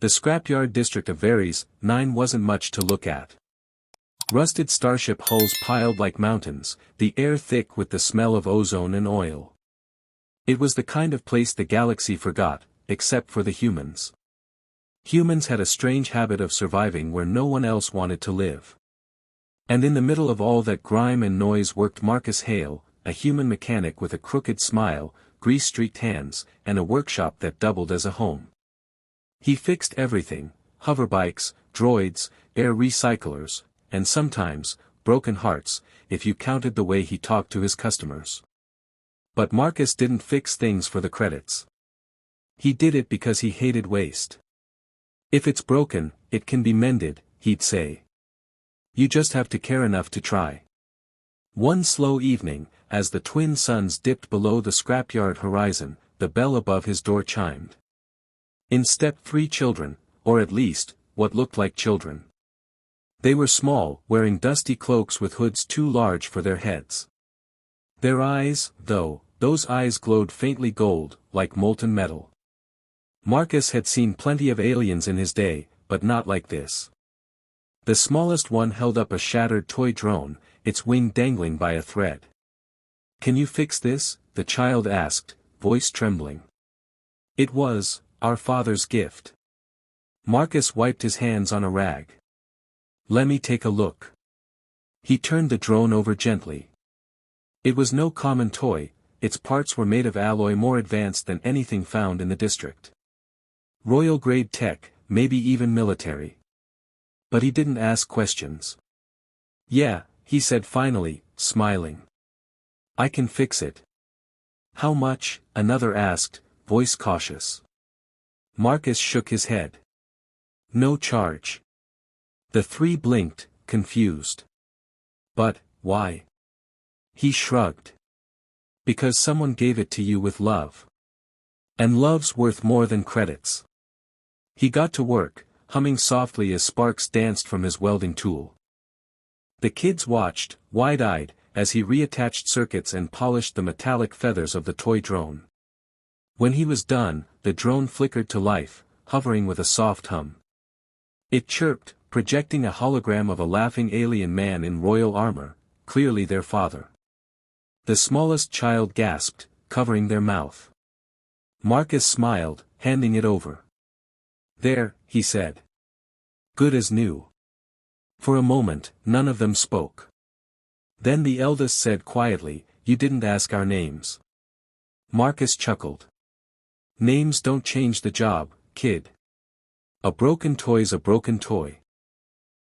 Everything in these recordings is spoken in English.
The scrapyard district of Heirs, 9 wasn't much to look at. Rusted starship hulls piled like mountains, the air thick with the smell of ozone and oil. It was the kind of place the galaxy forgot, except for the humans. Humans had a strange habit of surviving where no one else wanted to live. And in the middle of all that grime and noise worked Marcus Hale, a human mechanic with a crooked smile, grease-streaked hands, and a workshop that doubled as a home. He fixed everything: hoverbikes, droids, air recyclers, and sometimes, broken hearts, if you counted the way he talked to his customers. But Marcus didn't fix things for the credits. He did it because he hated waste. If it's broken, it can be mended, he'd say. You just have to care enough to try. One slow evening, as the twin suns dipped below the scrapyard horizon, the bell above his door chimed. In stepped 3 children, or at least, what looked like children. They were small, wearing dusty cloaks with hoods too large for their heads. Their eyes, though, those eyes glowed faintly gold, like molten metal. Marcus had seen plenty of aliens in his day, but not like this. The smallest one held up a shattered toy drone, its wing dangling by a thread. "Can you fix this?" the child asked, voice trembling. It was our father's gift. Marcus wiped his hands on a rag. "Let me take a look." He turned the drone over gently. It was no common toy, its parts were made of alloy more advanced than anything found in the district. Royal-grade tech, maybe even military. But he didn't ask questions. "Yeah," he said finally, smiling. "I can fix it." "How much?" another asked, voice cautious. Marcus shook his head. "No charge." The 3 blinked, confused. "But, why?" He shrugged. "Because someone gave it to you with love. And love's worth more than credits." He got to work, humming softly as sparks danced from his welding tool. The kids watched, wide-eyed, as he reattached circuits and polished the metallic feathers of the toy drone. When he was done, the drone flickered to life, hovering with a soft hum. It chirped, projecting a hologram of a laughing alien man in royal armor, clearly their father. The smallest child gasped, covering their mouth. Marcus smiled, handing it over. "There," he said. "Good as new." For a moment, none of them spoke. Then the eldest said quietly, "You didn't ask our names." Marcus chuckled. "Names don't change the job, kid. A broken toy's a broken toy.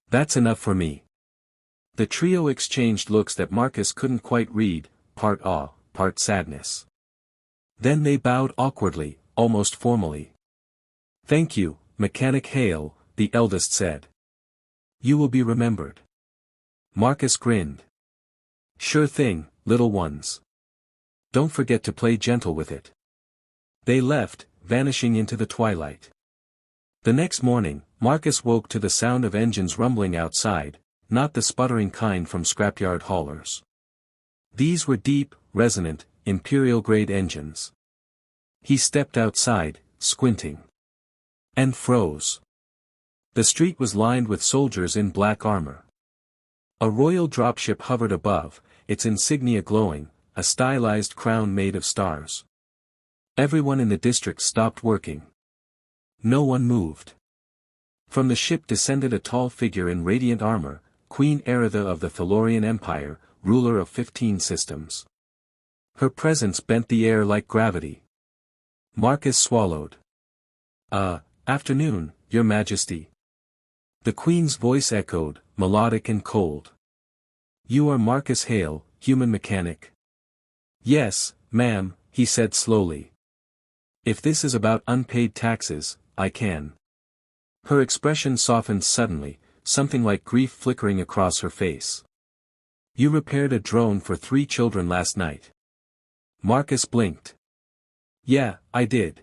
That's enough for me." The trio exchanged looks that Marcus couldn't quite read, part awe, part sadness. Then they bowed awkwardly, almost formally. "Thank you, Mechanic Hale," the eldest said. "You will be remembered." Marcus grinned. "Sure thing, little ones. Don't forget to play gentle with it." They left, vanishing into the twilight. The next morning, Marcus woke to the sound of engines rumbling outside, not the sputtering kind from scrapyard haulers. These were deep, resonant, imperial-grade engines. He stepped outside, squinting. And froze. The street was lined with soldiers in black armor. A royal dropship hovered above, its insignia glowing, a stylized crown made of stars. Everyone in the district stopped working. No one moved. From the ship descended a tall figure in radiant armor, Queen Aratha of the Thalorian Empire, ruler of 15 systems. Her presence bent the air like gravity. Marcus swallowed. Afternoon, Your Majesty." The Queen's voice echoed, melodic and cold. "You are Marcus Hale, human mechanic?" "Yes, ma'am," he said slowly. "If this is about unpaid taxes, I can." Her expression softened suddenly, something like grief flickering across her face. "You repaired a drone for 3 children last night." Marcus blinked. "Yeah, I did.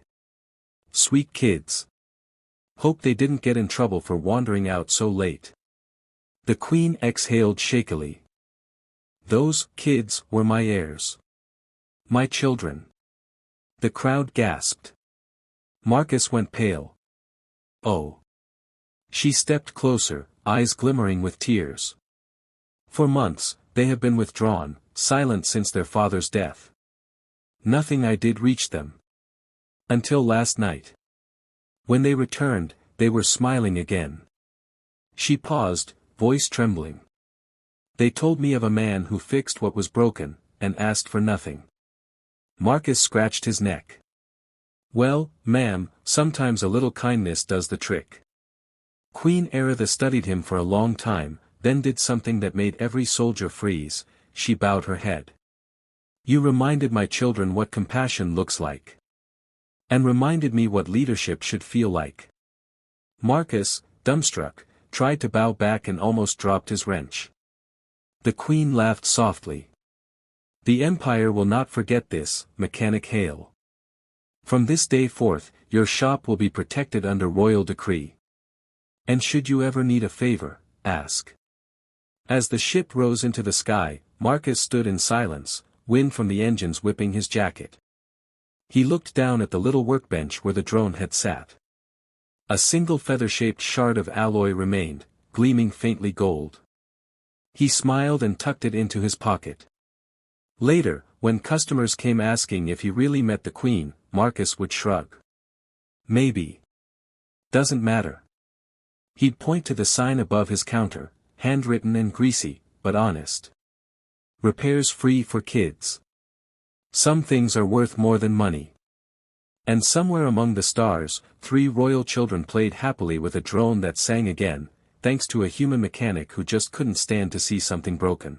Sweet kids. Hope they didn't get in trouble for wandering out so late." The Queen exhaled shakily. "Those kids were my heirs. My children." The crowd gasped. Marcus went pale. oh. She stepped closer, eyes glimmering with tears. For months, they have been withdrawn, silent since their father's death. Nothing I did reached them. Until last night. When they returned, they were smiling again. She paused, voice trembling. They told me of a man who fixed what was broken, and asked for nothing. Marcus scratched his neck. Well, ma'am, sometimes a little kindness does the trick. Queen Aratha studied him for a long time, then did something that made every soldier freeze. She bowed her head. You reminded my children what compassion looks like. And reminded me what leadership should feel like. Marcus, dumbstruck, tried to bow back and almost dropped his wrench. The queen laughed softly. The Empire will not forget this, Mechanic Hale. From this day forth, your shop will be protected under royal decree. And should you ever need a favor, ask. As the ship rose into the sky, Marcus stood in silence, wind from the engines whipping his jacket. He looked down at the little workbench where the drone had sat. A single feather-shaped shard of alloy remained, gleaming faintly gold. He smiled and tucked it into his pocket. Later, when customers came asking if he really met the queen, Marcus would shrug. Maybe. Doesn't matter. He'd point to the sign above his counter, handwritten and greasy, but honest. Repairs free for kids. Some things are worth more than money. And somewhere among the stars, 3 royal children played happily with a drone that sang again, thanks to a human mechanic who just couldn't stand to see something broken.